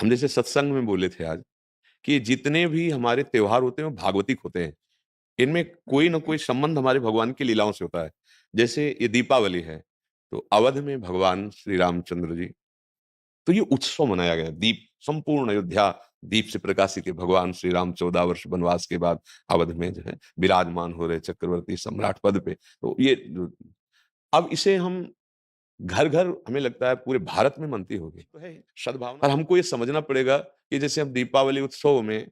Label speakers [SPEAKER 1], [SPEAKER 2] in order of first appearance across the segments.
[SPEAKER 1] हम जैसे सत्संग में बोले थे आज कि जितने भी हमारे त्योहार होते हैं वो भागवतिक होते हैं। इनमें कोई न कोई संबंध हमारे भगवान की लीलाओं से होता है। जैसे ये दीपावली है, तो अवध में भगवान श्री रामचंद्र जी, तो ये उत्सव मनाया गया। दीप संपूर्ण अयोध्या दीप से प्रकाशित है। भगवान श्री राम 14 वर्ष वनवास के बाद अवध में जो है विराजमान हो रहे चक्रवर्ती सम्राट पद पे। तो ये जो अब इसे हम घर-घर हमें लगता है पूरे भारत में मनती होगी। तो है सद्भावना और हमको ये समझना पड़ेगा कि जैसे हम दीपावली उत्सव में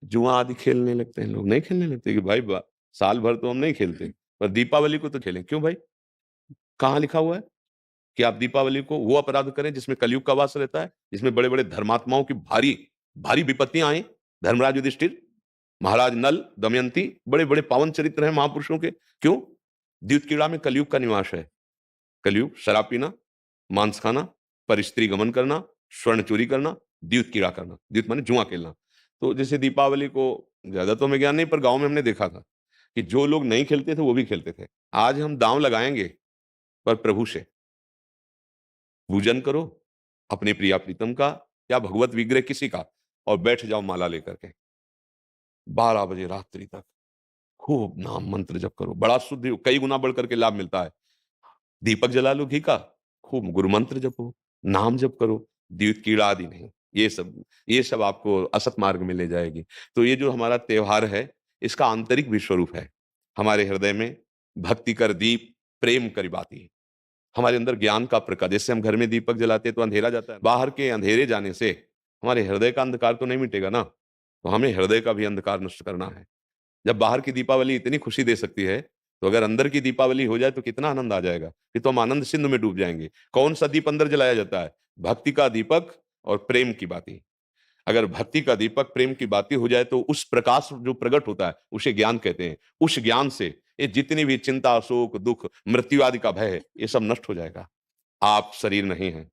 [SPEAKER 1] जुआ आदि खेलने लगते हैं लोग, नहीं खेलने लगते कि भाई साल भर तो हम नहीं खेलते, पर दीपावली को तो खेलें। क्यों भाई? कहाँ लिखा हुआ है कि आप दीपावली को वो अपराध करें जिसमें कलयुग का वास रहता है, जिसमें बड़े-बड़े धर्मात्माओं की भारी, भारी विपत्तियाँ आई, धर्मराज युधिष्ठिर, महाराज नल, दमयंती, बड़े-बड़े पावन चरित्र हैं महापुरुषों के। क्यों? द्यूतक्रीड़ा में कलयुग का निवास है। कलयुग शराब पीना, मांस खाना, परस्त्री गमन करना, स्वर्ण चोरी करना, द्यूत कीड़ा करना। द्यूत माने जुआ खेलना। तो जैसे दीपावली को ज़्यादा तो हमें ज्ञान नहीं, पर गाँव में हमने देखा था कि जो लोग नहीं खेलते थे वो भी खेलते थे। आज हम दाँव लगाएँगे पर प्रभु से। पूजन करो अपने प्रिया प्रीतम का या भगवत विग्रह किसी का और बैठ जाओ माला लेकर के। 12 बजे रात्रि तक खूब नाम मंत्र जप करो। बड़ा शुद्ध कई गुना बढ़ कर के लाभ मिलता है। दीपक जला लो घी का, खूब गुरु मंत्र जपो, नाम जप करो, द्यूत कीड़ा आदि नहीं। ये सब आपको असत मार्ग में ले जाएगी। तो ये जो हमारा त्योहार है, इसका आंतरिक भी स्वरूप है। हमारे हृदय में भक्ति कर दीप, प्रेम करि बाती। हमारे अंदर ज्ञान का प्रकाश, जैसे हम घर में दीपक जलाते हैं तो अंधेरा जाता है। बाहर के अंधेरे जाने से हमारे हृदय का अंधकार तो नहीं मिटेगा ना, तो हमें हृदय का भी अंधकार नष्ट करना है। जब बाहर की दीपावली इतनी खुशी दे सकती है, तो अगर अंदर की दीपावली हो जाए तो कितना आनंद आ जाएगा। फिर तो हम आनंद सिंधु में डूब जाएँगे। कौन-सा दीप अंदर जलाया जाता है? भक्ति का दीपक और प्रेम की बाती। अगर भक्ति का दीपक प्रेम की बाती हो जाए तो उस प्रकाश जो प्रकट होता है, उसे ज्ञान कहते हैं। उस ज्ञान से ये जितनी भी चिंता, शोक, दुःख, मृत्यु आदि का भय है, ये सब नष्ट हो जाएगा। आप शरीर नहीं हैं,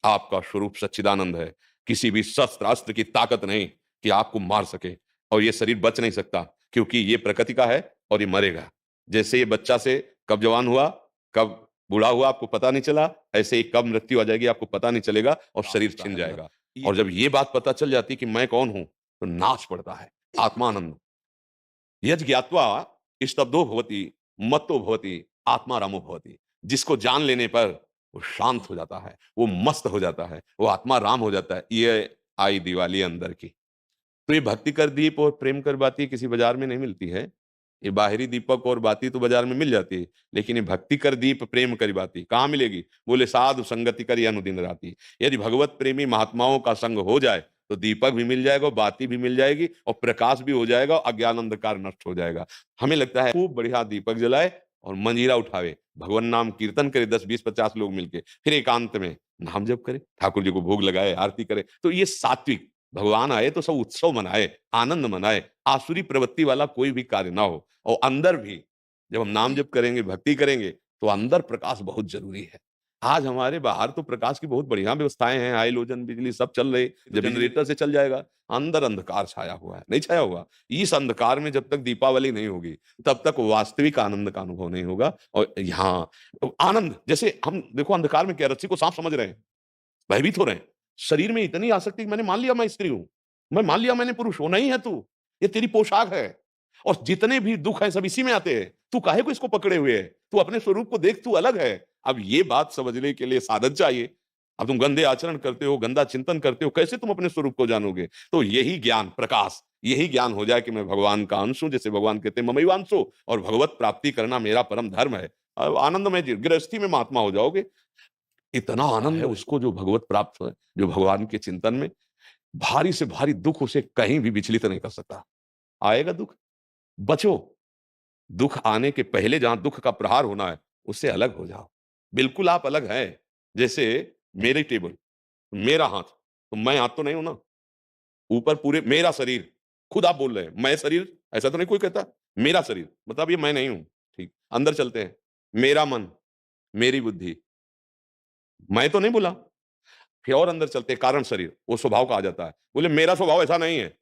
[SPEAKER 1] आपका स्वरूप सच्चिदानंद है। किसी भी शस्त्र-अस्त्र की ताकत नहीं कि आपको मार सके और ये शरीर बच नहीं सकता क्योंकि ये प्रकृति का है और ये मरेगा। जैसे ये बच्चा से कब जवान हुआ, कब बूढ़ा हुआ आपको पता नहीं चला, ऐसे ही कब मृत्यु आ जाएगी आपको पता नहीं चलेगा और शरीर छिन जाएगा। और जब ये बात पता चल जाती कि मैं कौन हूँ, तो नाच पड़ता है, आत्मानंद। यज् ज्ञात्वा स्तब्धो भवति, मत्तो भवति, आत्मारामो भवति। जिसको जान लेने पर वो शांत हो जाता है, वो मस्त हो जाता है, वो आत्मा राम हो जाता है। ये आई दिवाली अंदर की। तो ये भक्ति कर दीप और प्रेम कर बाती किसी बाजार में नहीं मिलती है। ये बाहरी दीपक और बाती तो बाजार में मिल जाती है, लेकिन ये भक्ति कर दीप प्रेम करि बाती कहाँ मिलेगी? बोले साधु संगति करि अनुदिन राती। यदि भगवत प्रेमी महात्माओं का संग हो जाए, तो दीपक भी मिल जाएगा, बाती भी मिल जाएगी और प्रकाश भी हो जाएगा, अज्ञान अंधकार नष्ट हो जाएगा। हमें लगता है खूब बढ़िया दीपक जलाए और मंजीरा उठावे, भगवान नाम कीर्तन करे 10, 20, 50 लोग मिलके, फिर एकांत में नाम जप करे, ठाकुर जी को भोग लगाए, आरती करे। तो ये सात्विक भगवान आए तो सब उत्सव मनाए, आनंद मनाए, आसुरी प्रवृत्ति वाला कोई भी कार्य ना हो। और अंदर भी जब हम नाम जप करेंगे, भक्ति करेंगे, तो अंदर प्रकाश बहुत ज़रूरी है। आज हमारे बाहर तो प्रकाश की बहुत बढ़िया व्यवस्थाएँ हैं, हाइलोजन बिजली सब चल रही, जब जनरेटर से चल जाएगा, अंदर अंधकार छाया हुआ है, नहीं छाया हुआ। इस अंधकार में जब तक दीपावली नहीं होगी, तब तक वास्तविक आनंद का अनुभव नहीं होगा। और यहाँ आनंद जैसे हम देखो अंधकार में क्या रस्सी को साँप समझ रहे हैं, भयभीत हो रहे हैं। शरीर में इतनी आसक्ति कि मैंने मान लिया मैं स्त्री हूँ, मैं मान लिया मैंने पुरुष हूँ, नहीं है तू, ये तेरी पोशाक है। और जितने भी दुःख हैं सब इसी में आते हैं। तू काहे को इसको पकड़े हुए है? तू अपने स्वरूप को देख, तू अलग है। अब ये बात समझने के लिए साधन चाहिए। अब तुम गंदे आचरण करते हो, गंदा चिंतन करते हो, कैसे तुम अपने स्वरूप को जानोगे? तो यही ज्ञान, प्रकाश, यही ज्ञान हो जाए कि मैं भगवान का अंश हूँ, जैसे भगवान कहते हैं ममैवांसो और भगवत प्राप्ति करना मेरा परम धर्म है। आनंदमय गृहस्थी में महात्मा हो जाओगे। इतना आनंद है उसको जो भगवत प्राप्त है, जो भगवान के चिंतन में, भारी से भारी दुःख उसे कहीं भी विचलित नहीं कर सकता। आएगा दुःख, बचो। दुःख आने के पहले जहाँ दुःख का प्रहार होना है, उससे अलग हो जाओ। बिल्कुल आप अलग हैं। जैसे मेरी टेबल, मेरा हाथ, तो मैं हाथ तो नहीं हूँ ना। ऊपर पूरे मेरा शरीर, खुद आप बोल रहे हैं, मैं शरीर, ऐसा तो नहीं कोई कहता। मेरा शरीर, मतलब ये मैं नहीं हूँ। ठीक, अंदर चलते हैं। मेरा मन, मेरी बुद्धि, मैं तो नहीं बोला। फिर और अंदर चलते हैं, कारण शरीर, वो स्वभाव का आ जाता है। बोले मेरा स्वभाव ऐसा नहीं है।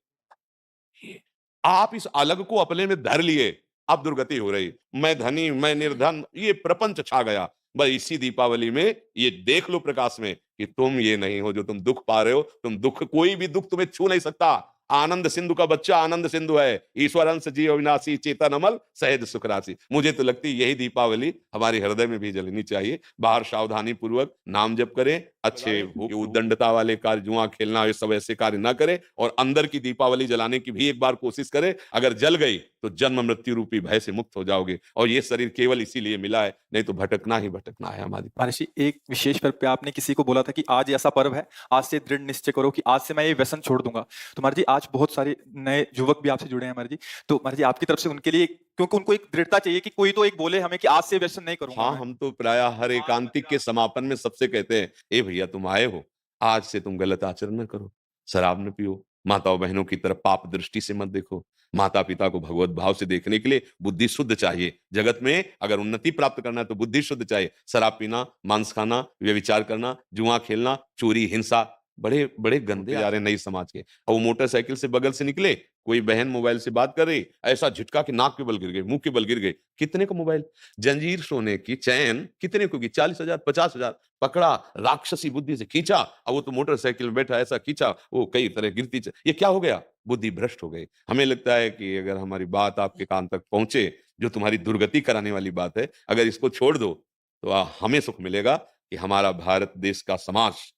[SPEAKER 1] ये आप इस अलग को अपने में धर लिए, अब दुर्गति हो रही। मैं धनी, मैं निर्धन, ये प्रपंच छा गया। बस इसी दीपावली में ये देख लो प्रकाश में कि तुम ये नहीं हो जो तुम दुख पा रहे हो। तुम दुख, कोई भी दुख तुम्हें छू नहीं सकता। आनंद सिंधु का बच्चा आनंद सिंधु है। ईश्वर अंश जीव अविनाशी, चेतन अमल, सहज सुख राशि। मुझे तो लगती है यही दीपावली हमारे हृदय में भी जलनी चाहिए। बाहर सावधानी पूर्वक नाम जप करें, अच्छे उद्दंडता वाले कार्य, जुआ खेलना, ये सब ऐसे कार्य ना करें, और अंदर की दीपावली जलाने की भी एक बार कोशिश करें। अगर जल गई तो जन्म मृत्यु रूपी भय से मुक्त हो जाओगे, और ये शरीर केवल इसीलिए मिला है, नहीं तो भटकना ही भटकना है हमारी।
[SPEAKER 2] महर्षि जी, एक विशेष पर्व पे आपने किसी को बोला था कि आज ऐसा पर्व है, आज से दृढ़ निश्चय करो कि आज से मैं ये व्यसन छोड़ दूंगा। तो महर्षि जी, आज बहुत सारे नए युवक भी आपसे जुड़े हैं महर्षि जी, तो महर्षि जी आपकी तरफ से उनके लिए, क्योंकि उनको एक दृढ़ता चाहिए कि कोई तो एक बोले हमें कि आज से व्यसन नहीं करूंगा
[SPEAKER 1] हाँ,
[SPEAKER 2] मैं।
[SPEAKER 1] हम तो प्राय हर एकांतिक के समापन में सबसे कहते हैं, ए भैया तुम आए हो, आज से तुम गलत आचरण न करो, शराब न पियो, माताओं बहनों की तरफ पाप दृष्टि से मत देखो, माता पिता को भगवत भाव से देखने के लिए बुद्धि शुद्ध चाहिए। जगत में अगर उन्नति प्राप्त करना है तो बुद्धि शुद्ध चाहिए। शराब पीना, मांस खाना, व्यभिचार करना, जुआ खेलना, चोरी, हिंसा, बड़े बड़े गंदे जा रहे हैं नई समाज के। और वो मोटरसाइकिल से बगल से निकले, कोई बहन मोबाइल से बात कर रही, ऐसा झटका कि नाक के बल गिर गए, मुंह के बल गिर गए। कितने को मोबाइल, जंजीर सोने की चैन कितने को की, 40,000 50,000, पकड़ा, राक्षसी बुद्धि से खींचा, और वो तो मोटरसाइकिल में बैठा ऐसा खींचा, वो कई तरह गिरती ये क्या हो गया, बुद्धि भ्रष्ट हो गई। हमें लगता है कि अगर हमारी बात आपके कान तक पहुंचे, जो तुम्हारी दुर्गति कराने वाली बात है, अगर इसको छोड़ दो तो हमें सुख मिलेगा कि हमारा भारत देश का समाज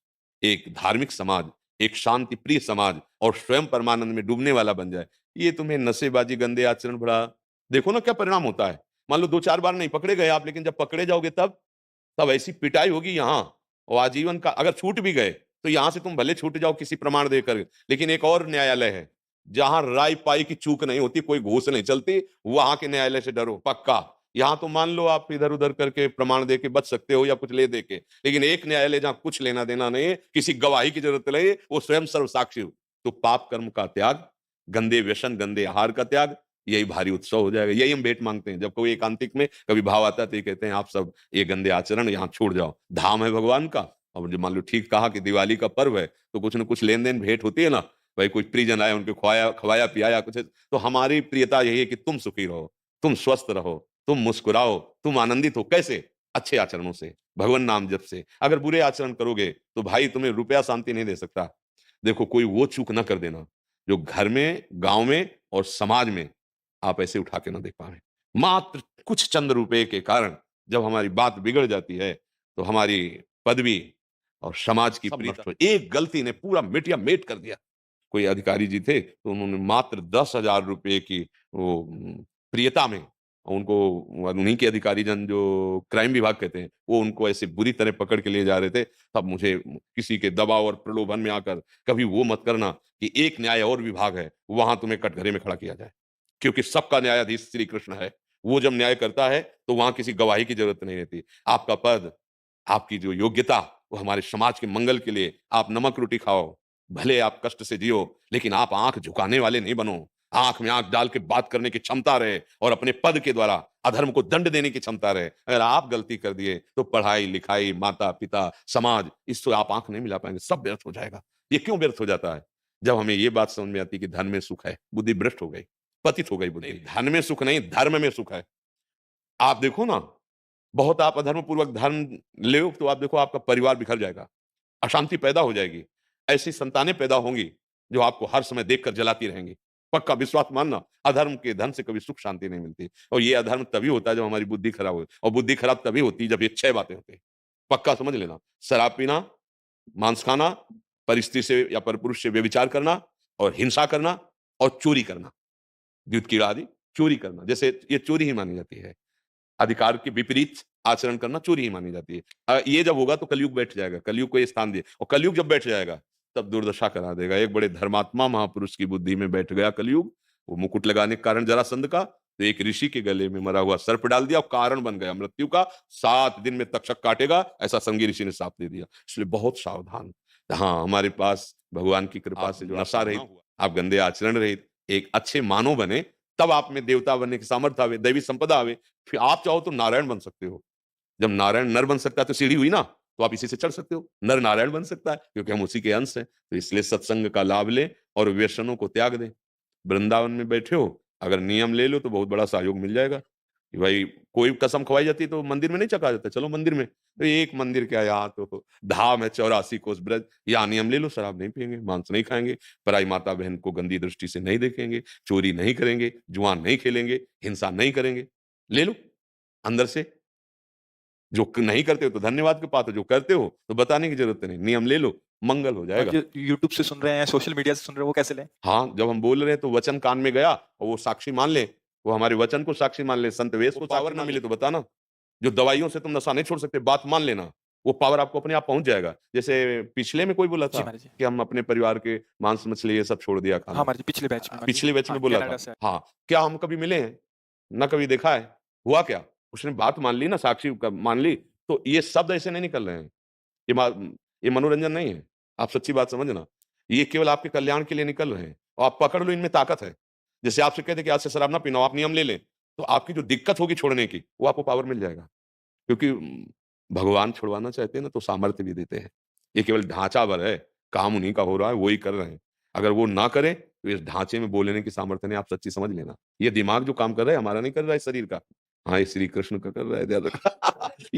[SPEAKER 1] एक धार्मिक समाज, एक शांति प्रिय समाज, और स्वयं परमानंद में डूबने वाला बन जाए। ये तुम्हें नशेबाजी, गंदे आचरण, बड़ा देखो ना क्या परिणाम होता है। मान लो 2-4 बार नहीं पकड़े गए आप, लेकिन जब पकड़े जाओगे तब ऐसी पिटाई होगी यहाँ, और आजीवन का। अगर छूट भी गए तो यहां से तुम भले छूट जाओ किसी प्रमाण देकर, लेकिन एक और न्यायालय है जहां राय पाई की चूक नहीं होती, कोई घूस नहीं चलती, वहां के न्यायालय से डरो पक्का। यहां तो मान लो आप इधर उधर करके प्रमाण दे के बच सकते हो या कुछ ले दे के, लेकिन एक न्यायालय जहां कुछ लेना देना नहीं है, किसी गवाही की जरूरत नहीं, वो स्वयं सर्वसाक्षी हो। तो पाप कर्म का त्याग, गंदे व्यसन, गंदे आहार का त्याग, यही भारी उत्सव हो जाएगा। यही हम भेंट मांगते हैं जब कोई एकांतिक में कभी भाव आता है, तो ये कहते हैं आप सब ये गंदे आचरण यहाँ छोड़ जाओ, धाम है भगवान का। और जो मान लो ठीक कहा कि दिवाली का पर्व है, तो कुछ न कुछ लेन देन भेंट होती है ना, भाई कोई परिजन आए, उनको खवाया खवाया पियाया कुछ, तो हमारी प्रियता यही है कि तुम सुखी रहो, तुम स्वस्थ रहो, तुम मुस्कुराओ, तुम आनंदित हो। कैसे? अच्छे आचरणों से, भगवान नाम जप से। अगर बुरे आचरण करोगे तो भाई तुम्हें रुपया शांति नहीं दे सकता। देखो, कोई वो चूक ना कर देना जो घर में, गांव में और समाज में आप ऐसे उठा के ना देख पाए। मात्र कुछ चंद रुपए के कारण जब हमारी बात बिगड़ जाती है, तो हमारी पदवी और समाज की प्रीति, एक गलती ने पूरा मिटिया मेट कर दिया। कोई अधिकारी जी थे, तो उन्होंने मात्र 10,000 रुपए की वो प्रियता में उनको, उन्हीं के अधिकारी जन जो क्राइम विभाग कहते हैं, वो उनको ऐसे बुरी तरह पकड़ के ले जा रहे थे। तब मुझे किसी के दबाव और प्रलोभन में आकर कभी वो मत करना कि एक न्याय और विभाग है, वहां तुम्हें कटघरे में खड़ा किया जाए, क्योंकि सबका न्यायाधीश श्री कृष्ण है। वो जब न्याय करता है तो वहां किसी गवाही की जरूरत नहीं रहती। आपका पद, आपकी जो योग्यता, वो हमारे समाज के मंगल के लिए। आप नमक रोटी खाओ, भले आप कष्ट से जियो, लेकिन आप आंख झुकाने वाले नहीं बनो। आंख में आंख डाल के बात करने की क्षमता रहे, और अपने पद के द्वारा अधर्म को दंड देने की क्षमता रहे। अगर आप गलती कर दिए तो पढ़ाई लिखाई, माता पिता, समाज, इससे आप आंख नहीं मिला पाएंगे, सब व्यर्थ हो जाएगा। ये क्यों व्यर्थ हो जाता है? जब हमें ये बात समझ में आती है कि धन में सुख है, बुद्धि भ्रष्ट हो गई, पतित हो गई बुद्धि। धन में सुख नहीं, धर्म में सुख है। आप देखो ना, बहुत आप अधर्म पूर्वक धर्म ले तो आप देखो आपका परिवार बिखर जाएगा, अशांति पैदा हो जाएगी। ऐसी संतानें पैदा होंगी जो आपको हर समय देखकर जलाती रहेंगी। पक्का विश्वास मानना, अधर्म के धन से कभी सुख शांति नहीं मिलती। और ये अधर्म तभी होता है जब हमारी बुद्धि खराब हो, और बुद्धि खराब तभी होती है जब ये 6 बातें होती हैं। पक्का समझ लेना, शराब पीना, मांस खाना, परिस्त्री से या परपुरुष से व्यभिचार करना, और हिंसा करना, और चोरी करना, द्युत कीड़ा आदि चोरी करना, जैसे ये चोरी ही मानी जाती है। अधिकार के विपरीत आचरण करना चोरी ही मानी जाती है। ये जब होगा तो कलयुग बैठ जाएगा, कलयुग को ये स्थान दिए, और कलयुग जब बैठ जाएगा तब दुर्दशा करा देगा। एक बड़े धर्मात्मा महापुरुष की बुद्धि में बैठ गया कलयुग, वो मुकुट लगाने के कारण जरासंध का, तो एक ऋषि के गले में मरा हुआ सर्प डाल दिया और कारण बन गया मृत्यु का। 7 दिन में तक्षक काटेगा, ऐसा संगी ऋषि ने साप दे दिया। इसलिए बहुत सावधान। हाँ, हमारे पास भगवान की कृपा से जो नशा रहित, आप गंदे आचरण रहित एक अच्छे मानव बने, तब आप में देवता बनने की सामर्थ्य आवे, दैवी संपदा आवे। फिर आप चाहो तो नारायण बन सकते हो। जब नारायण नर बन सकता है तो सीढ़ी हुई ना, तो आप इसी से चढ़ सकते हो। नर नारायण बन सकता है क्योंकि हम उसी के अंश हैं। तो इसलिए सत्संग का लाभ लें और व्यसनों को त्याग दें। वृंदावन में बैठे हो, अगर नियम ले लो तो बहुत बड़ा सहयोग मिल जाएगा। कि भाई कोई कसम खवाई जाती है तो मंदिर में नहीं चखा जाता, चलो मंदिर में। तो एक मंदिर क्या, यहाँ तो धाम है 84 कोस ब्रज, यहाँ नियम ले लो, शराब नहीं पिएंगे, मांस नहीं खाएंगे, पराई माता बहन को गंदी दृष्टि से नहीं देखेंगे, चोरी नहीं करेंगे, जुआ नहीं खेलेंगे, हिंसा नहीं करेंगे। ले लो अंदर से। जो नहीं करते हो तो धन्यवाद के पात्र, जो करते हो तो बताने की जरूरत नहीं, नियम ले लो, मंगल हो
[SPEAKER 2] और
[SPEAKER 1] जाएगा।
[SPEAKER 2] जो यूट्यूब से सुन रहे हैं, सोशल मीडिया से सुन रहे हैं, वो कैसे लें?
[SPEAKER 1] हाँ, जब हम बोल रहे हैं तो वचन कान में गया और वो साक्षी मान ले, वो हमारे वचन को साक्षी मान ले, संत वेद को पावर ना मिले तो बताना। जो दवाइयों से तुम नशा नहीं छोड़ सकते, बात मान लेना, वो पावर आपको अपने आप पहुंच जाएगा। जैसे पिछले में कोई बोला
[SPEAKER 2] जी
[SPEAKER 1] था
[SPEAKER 2] महाराज जी।
[SPEAKER 1] कि हम अपने परिवार के मांस मछली ये सब छोड़ दिया
[SPEAKER 2] हाँ
[SPEAKER 1] खाना,
[SPEAKER 2] महाराज जी, पिछले बैच में महाराज जी।
[SPEAKER 1] पिछले बैच
[SPEAKER 2] हाँ,
[SPEAKER 1] में बोला
[SPEAKER 2] कनाडा
[SPEAKER 1] था।
[SPEAKER 2] से आए।
[SPEAKER 1] हाँ, क्या हम कभी मिले हैं? ना कभी देखा है। हुआ क्या? उसने बात मान ली ना, साक्षी मान ली। तो ये शब्द ऐसे नहीं निकल रहे हैं। ये मा ये मनोरंजन नहीं है। आप सच्ची बात समझना। ये केवल आपके कल्याण के लिए निकल रहे हैं और आप पकड़ लो, इनमें ताकत है। जैसे आपसे कहते हैं कि आज से शराब ना पीना, आप नियम ले लें, तो आपकी जो दिक्कत होगी छोड़ने की, वो आपको पावर मिल जाएगा। क्योंकि भगवान छुड़वाना चाहते हैं ना तो सामर्थ्य भी देते हैं। ये केवल ढाँचा भर है, काम उन्हीं का हो रहा है, वो ही कर रहे हैं। अगर वो ना करें, तो इस ढाँचे में बोलने की सामर्थ्य नहीं, आप सच्ची समझ लेना। ये दिमाग जो काम कर रहा है, हमारा नहीं कर रहा है शरीर का। हाँ, ये श्री कृष्ण का कर रहा है, ध्यान रखना।